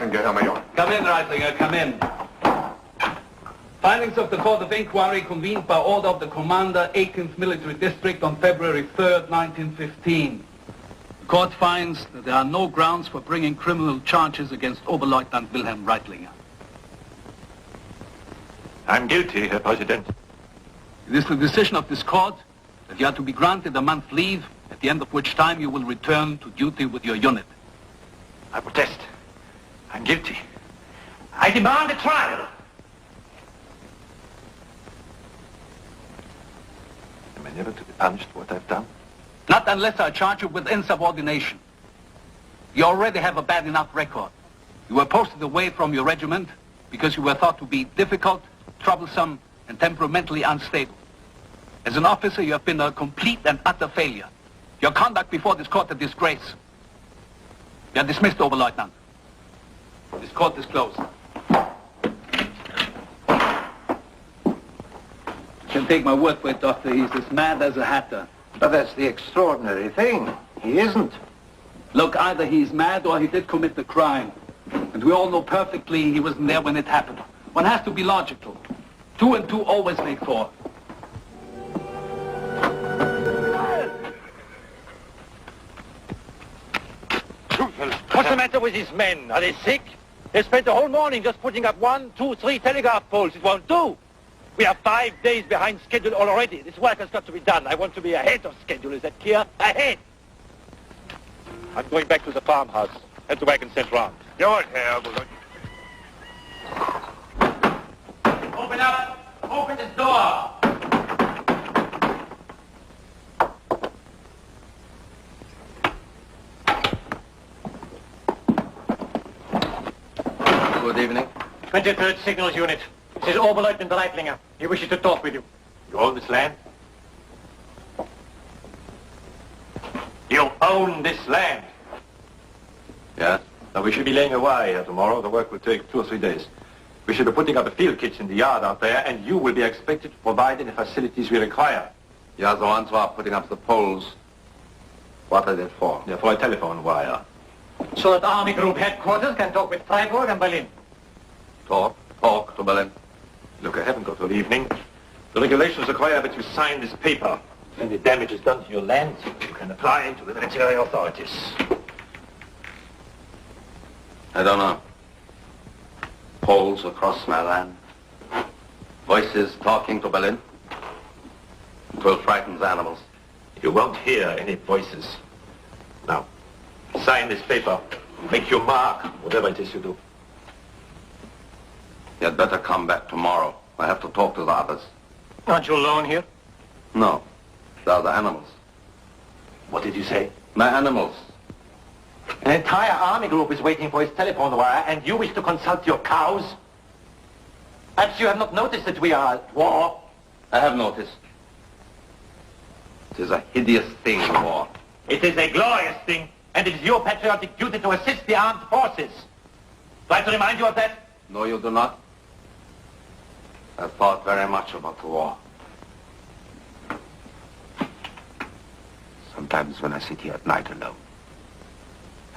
Reitlinger, Herr Major. Come in, Reitlinger, come in. Findings of the Court of Inquiry convened by order of the Commander, 18th Military District on February 3rd, 1915. The Court finds that there are no grounds for bringing criminal charges against Oberleutnant Wilhelm Reitlinger. I'm guilty, Herr President. It is the decision of this Court that you are to be granted a month's leave, at the end of which time you will return to duty with your unit. I protest. I'm guilty. I demand a trial. Am I never to be punished for what I've done? Not unless I charge you with insubordination. You already have a bad enough record. You were posted away from your regiment because you were thought to be difficult, troublesome, and temperamentally unstable. As an officer, you have been a complete and utter failure. Your conduct before this court a disgrace. You are dismissed, Oberleutnant. This court is closed. You can take my word for it, Doctor. He's as mad as a hatter. But that's the extraordinary thing. He isn't. Look, either he's mad or he did commit the crime. And we all know perfectly he wasn't there when it happened. One has to be logical. 2 and 2 always make 4. What's the matter with these men? Are they sick? They spent the whole morning just putting up 1, 2, 3 telegraph poles. It won't do. We are 5 days behind schedule already. This work has got to be done. I want to be ahead of schedule. Is that clear? Ahead! I'm going back to the farmhouse. Have the wagon sent round. Your Herr, Bullock. Open up! Open this door! Good evening. 23rd Signals Unit. This is Oberleutnant Reitlinger. He wishes to talk with you. You own this land? You own this land? Yes? Now, we should be laying a wire here tomorrow. The work will take 2 or 3 days. We should be putting up a field kitchen in the yard out there, and you will be expected to provide any facilities we require. You are the ones who are putting up the poles. What are they for? Yeah, for a telephone wire. So that Army Group headquarters can talk with Freiburg and Berlin. Talk to Berlin. Look, I haven't got all evening. The regulations require that you sign this paper. If any damage is done to your land, you can apply to the military authorities. I don't know. Poles across my land. Voices talking to Berlin. It will frighten the animals. You won't hear any voices. Now, sign this paper. Make your mark, whatever it is you do. You had better come back tomorrow. I have to talk to the others. Aren't you alone here? No. They are the animals. What did you say? My animals. An entire Army Group is waiting for its telephone wire, and you wish to consult your cows? Perhaps you have not noticed that we are at war. I have noticed. It is a hideous thing, war. It is a glorious thing, and it is your patriotic duty to assist the armed forces. Do I have to remind you of that? No, you do not. I've thought very much about the war. Sometimes when I sit here at night alone,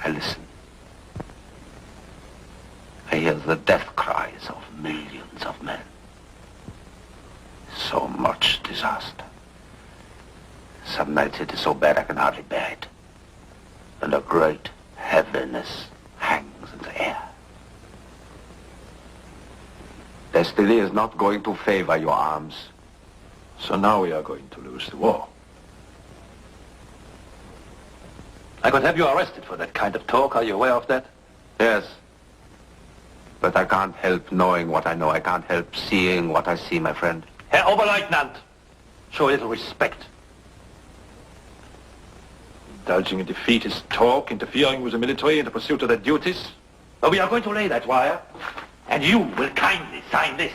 I listen. I hear the death cries of millions of men. So much disaster. Some nights it is so bad I can hardly bear it. And a great heaviness hangs in the air. Destiny is not going to favor your arms. So now we are going to lose the war. I could have you arrested for that kind of talk. Are you aware of that? Yes. But I can't help knowing what I know. I can't help seeing what I see, my friend. Herr Oberleutnant, show a little respect. Indulging in defeatist talk, interfering with the military in the pursuit of their duties. But we are going to lay that wire, and you will kindly sign this.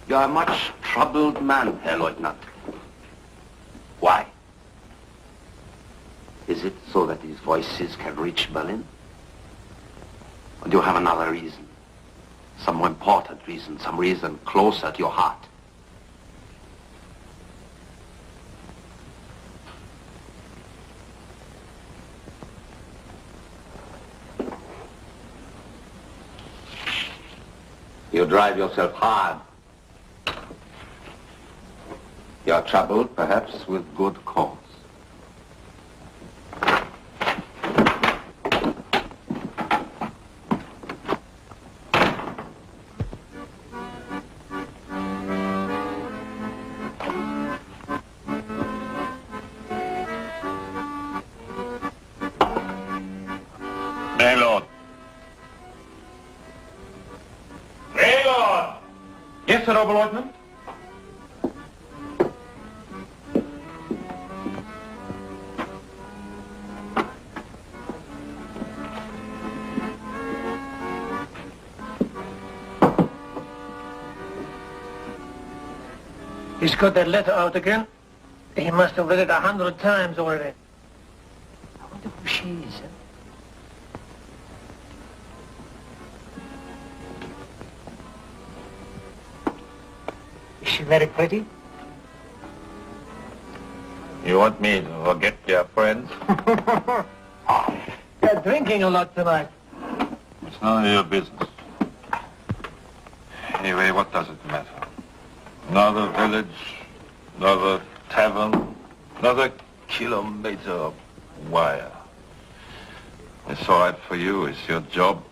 You are a much troubled man, Herr Lieutenant. Why? Is it so that these voices can reach Berlin? Or do you have another reason? Some more important reason, some reason closer to your heart? You drive yourself hard. You're troubled, perhaps, with good cause. Landlord. Landlord! Yes, Herr Oberleutnant? He's got that letter out again. He must have read it 100 times already. I wonder who she is, huh? Is she very pretty? You want me to forget your friends? They're drinking a lot tonight. It's none of your business. Anyway, what does it matter? Another village, another tavern, another kilometer of wire. It's all right for you, it's your job.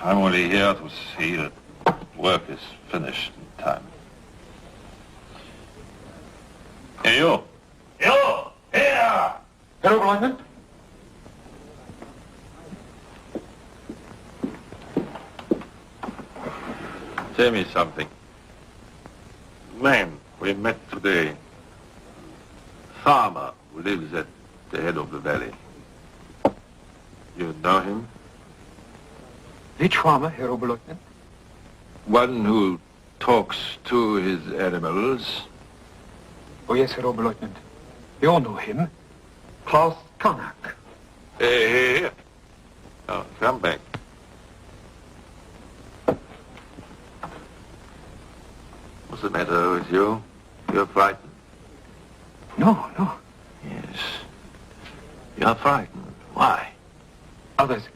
I'm only here to see that work is finished in time. Hey, you! You! Here! Herr Oberleutnant? Tell me something. Man, we met today. Farmer who lives at the head of the valley. You know him? Which farmer, Herr Oberleutnant? One who talks to his animals. Oh, yes, Herr Oberleutnant. We all know him. Klaus Karnak. Hey. Oh, come back. What's the matter with you? You're frightened. No, no. Yes. You're frightened. Why? Others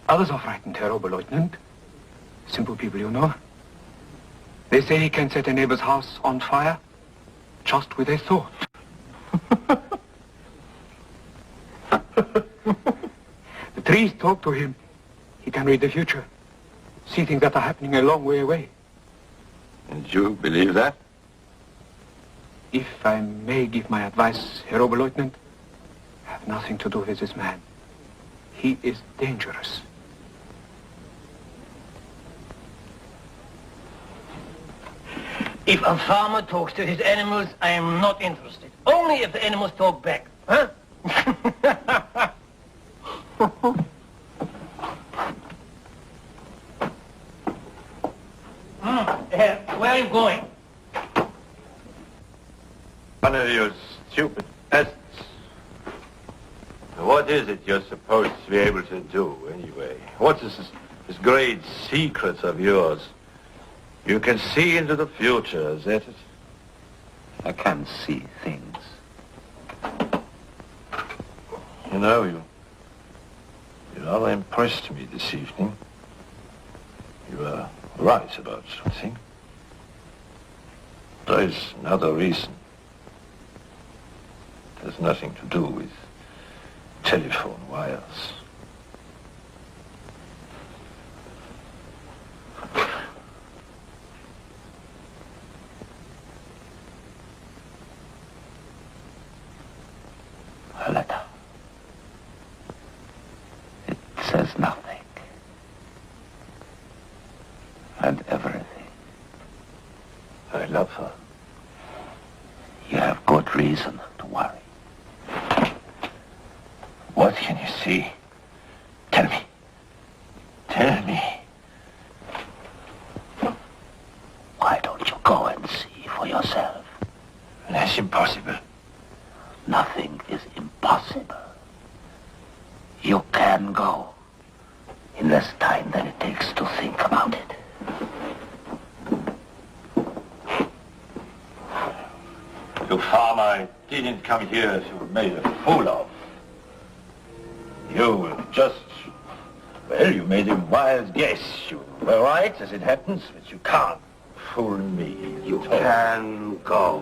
are frightened, Herr Oberleutnant. Simple people, you know. They say he can set a neighbor's house on fire just with a thought. The trees talk to him. He can read the future, see things that are happening a long way away. And you believe that? If I may give my advice, Herr Oberleutnant, have nothing to do with this man. He is dangerous. If a farmer talks to his animals, I am not interested. Only if the animals talk back. Huh? Where are you going? One of you stupid peasants. What is it you're supposed to be able to do, anyway? What is this great secret of yours? You can see into the future, is that it? I can see things. You know, you rather impressed me this evening. You were right about something. There is another reason. It has nothing to do with telephone wires. A letter. It says nothing. And everything. I love her. You have good reason to worry. What can you see? Tell me. Tell me. Why don't you go and see for yourself? That's impossible. Nothing is impossible. You can go in less time than it takes to think about it. You farmer, I didn't come here to be made a fool of. You will just, well, Well, you made a wild guess. You were right, as it happens, but you can't fool me. You can go.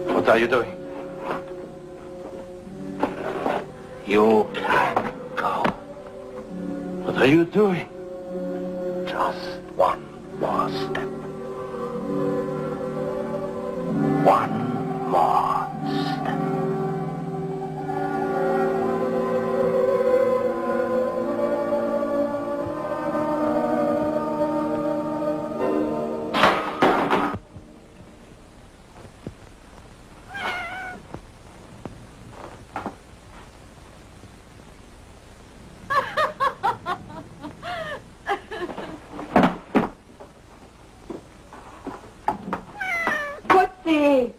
What are you doing? You can go. What are you doing? Just one more step. One more step. Pussy!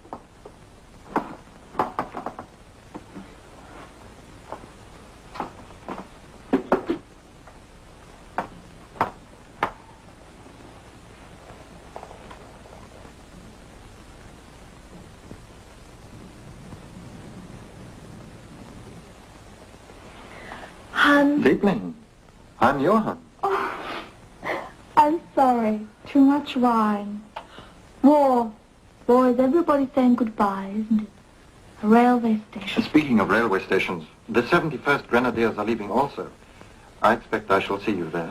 Hun. Liebling, I'm Johann. Oh, I'm sorry. Too much wine. War. War is everybody saying goodbye, isn't it? A railway station. Speaking of railway stations, the 71st Grenadiers are leaving also. I expect I shall see you there.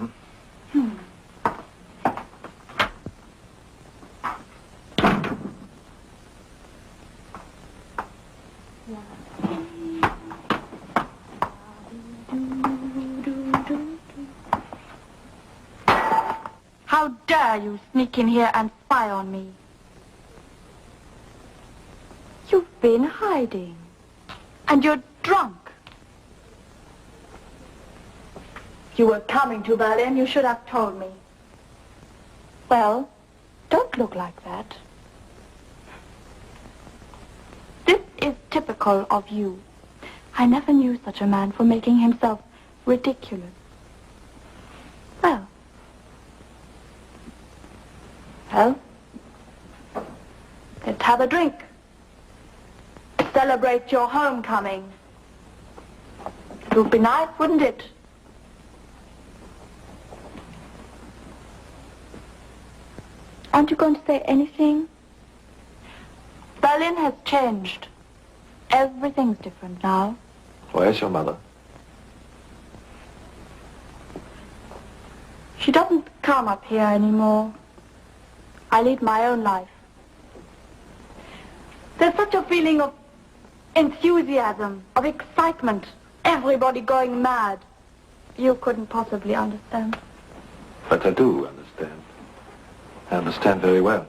How dare you sneak in here and spy on me? You've been hiding. And you're drunk. You were coming to Berlin, you should have told me. Well, don't look like that. This is typical of you. I never knew such a man for making himself ridiculous. Well, let's have a drink. Celebrate your homecoming. It would be nice, wouldn't it? Aren't you going to say anything? Berlin has changed. Everything's different now. Where's your mother? She doesn't come up here anymore. I lead my own life. There's such a feeling of enthusiasm, of excitement, everybody going mad. You couldn't possibly understand. But I do understand. I understand very well.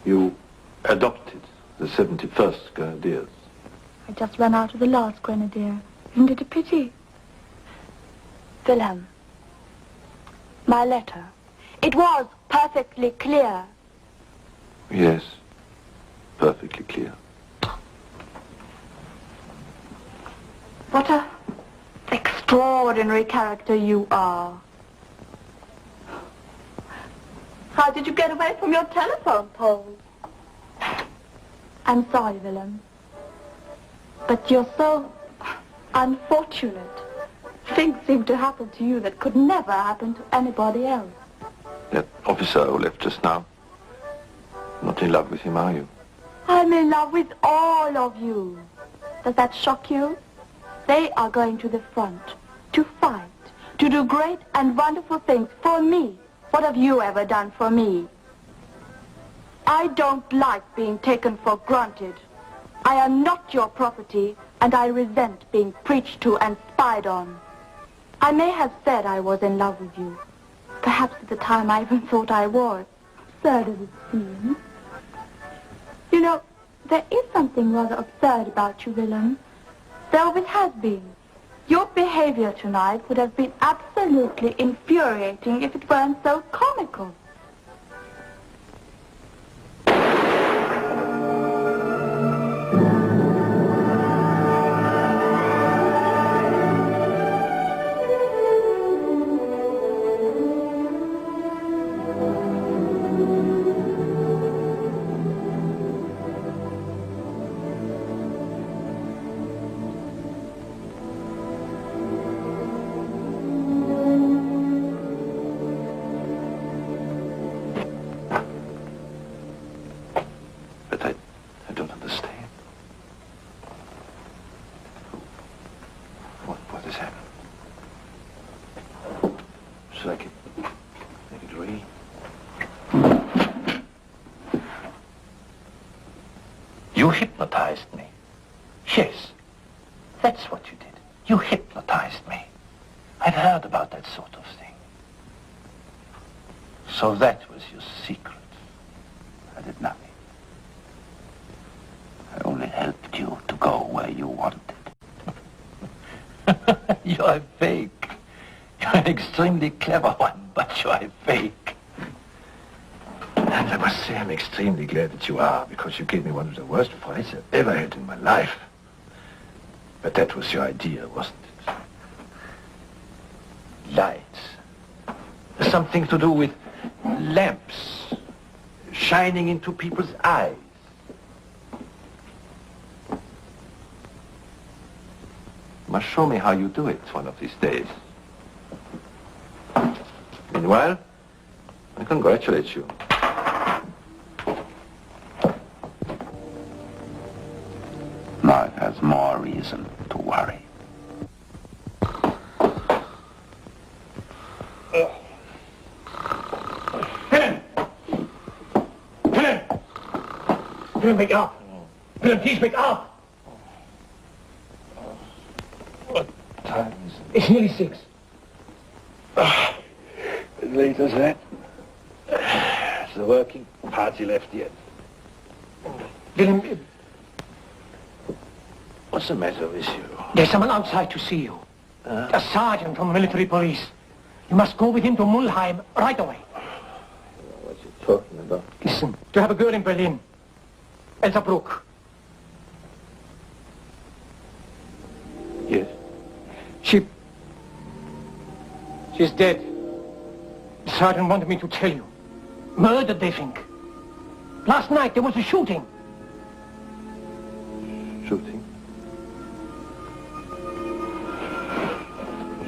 You adopted the 71st Grenadiers. I just ran out of the last grenadier. Isn't it a pity? Wilhelm, my letter. It was perfectly clear. Yes, perfectly clear. What a extraordinary character you are. How did you get away from your telephone pole? I'm sorry, Willem. But you're so unfortunate. Things seem to happen to you that could never happen to anybody else. That officer who left just now. Not in love with him, are you? I'm in love with all of you. Does that shock you? They are going to the front, to fight, to do great and wonderful things for me. What have you ever done for me? I don't like being taken for granted. I am not your property, and I resent being preached to and spied on. I may have said I was in love with you. Perhaps at the time I even thought I was. Absurd as it seems. You know, there is something rather absurd about you, Willem. There always has been. Your behavior tonight would have been absolutely infuriating if it weren't so comical. so I can make it rain. You hypnotized me. Yes, that's what you did. You hypnotized me. I've heard about that sort of thing. So that was your secret. I did nothing. I only helped you to go where you wanted. You're fake. You're an extremely clever one, but you're fake. And I must say I'm extremely glad that you are, because you gave me one of the worst frights I've ever had in my life. But that was your idea, wasn't it? Lights. Something to do with lamps shining into people's eyes. You must show me how you do it one of these days. Meanwhile, I congratulate you. Life has more reason to worry. Helen, wake up. Helen, please wake up. What time is it? It's nearly 6. As late as that? Has the working party left yet? Willem, What's the matter with you? there's someone outside to see you. A sergeant from military police. You must go with him to Mulheim right away. What you talking about? Listen, you have a girl in Berlin. Elsa Bruck. Yes. She's dead. The sergeant wanted me to tell you. Murdered, they think. Last night there was a shooting. Shooting?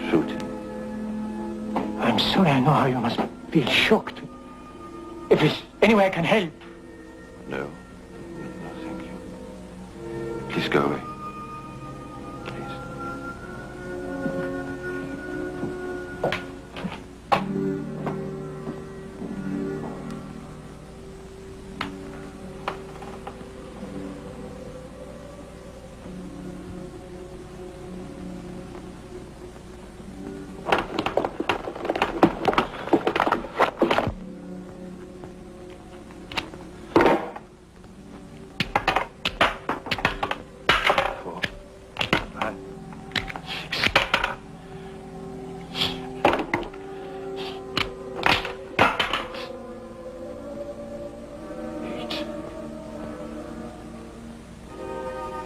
Shooting? I'm sorry, I know how you must feel shocked. If there's any way I can help. No. No, thank you. Please go away. Please.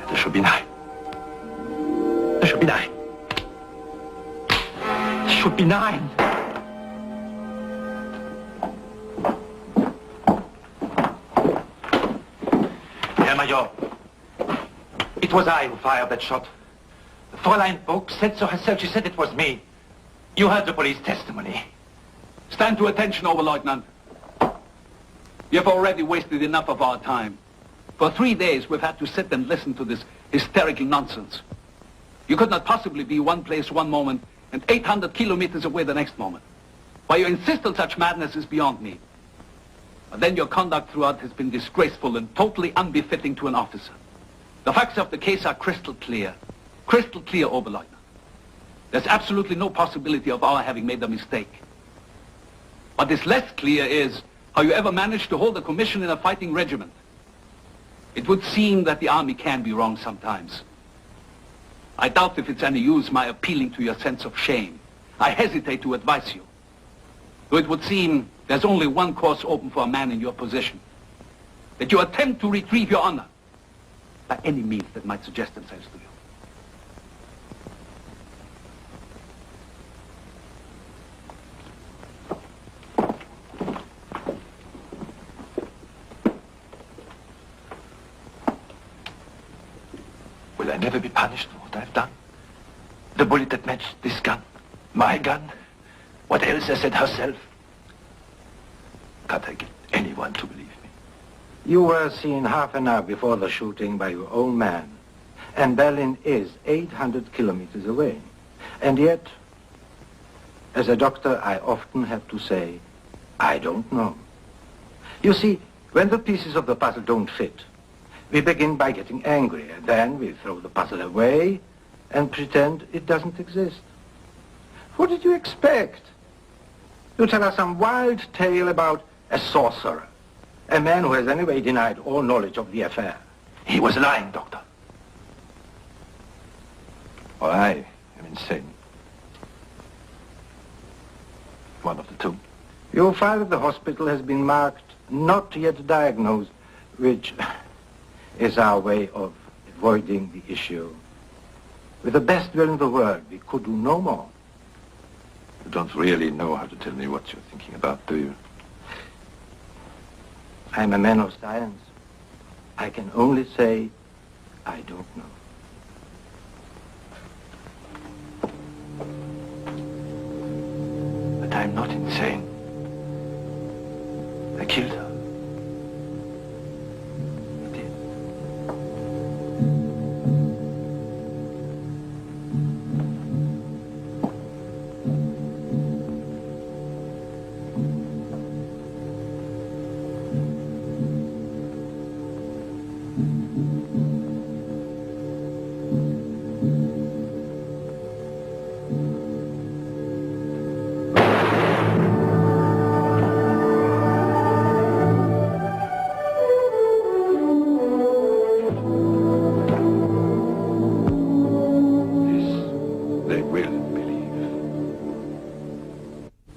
There should be 9. There should be 9. There should be 9. Herr Major, it was I who fired that shot. Fräulein Vogt said so herself. She said it was me. You heard the police testimony. Stand to attention, Oberleutnant. You have already wasted enough of our time. For 3 days, we've had to sit and listen to this hysterical nonsense. You could not possibly be one place one moment and 800 kilometers away the next moment. Why you insist on such madness is beyond me. But then your conduct throughout has been disgraceful and totally unbefitting to an officer. The facts of the case are crystal clear. Crystal clear, Oberleutnant. There's absolutely no possibility of our having made a mistake. What is less clear is how you ever managed to hold a commission in a fighting regiment. It would seem that the army can be wrong sometimes. I doubt if it's any use my appealing to your sense of shame. I hesitate to advise you. Though it would seem there's only one course open for a man in your position. That you attempt to retrieve your honor by any means that might suggest themselves to you. Will I never be punished for what I've done? The bullet that matched this gun, my gun, what Elsa said herself. Can't I get anyone to believe me? You were seen half an hour before the shooting by your own man. And Berlin is 800 kilometers away. And yet, As a doctor, I often have to say, I don't know. You see, when the pieces of the puzzle don't fit, we begin by getting angry, and then we throw the puzzle away and pretend it doesn't exist. What did you expect? You tell us some wild tale about a sorcerer, a man who has anyway denied all knowledge of the affair. He was lying, Doctor. Or I am insane. One of the two. Your file at the hospital has been marked not yet diagnosed, which is our way of avoiding the issue. With the best will in the world, we could do no more. You don't really know how to tell me what you're thinking about, do you? I'm a man of science. I can only say, I don't know. But I'm not insane. I killed her. I did.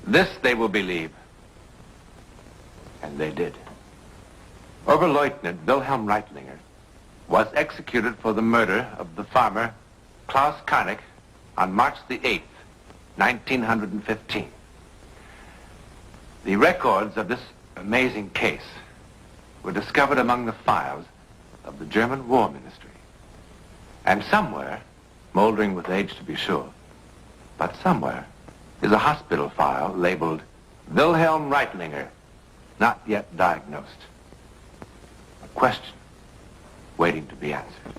This they will believe. And they did. Oberleutnant Wilhelm Reitlinger was executed for the murder of the farmer Klaus Karnick on March the 8th, 1915. The records of this amazing case were discovered among the files of the German War Ministry. And somewhere, moldering with age to be sure, but somewhere, is a hospital file labeled Wilhelm Reitlinger, not yet diagnosed. A question waiting to be answered.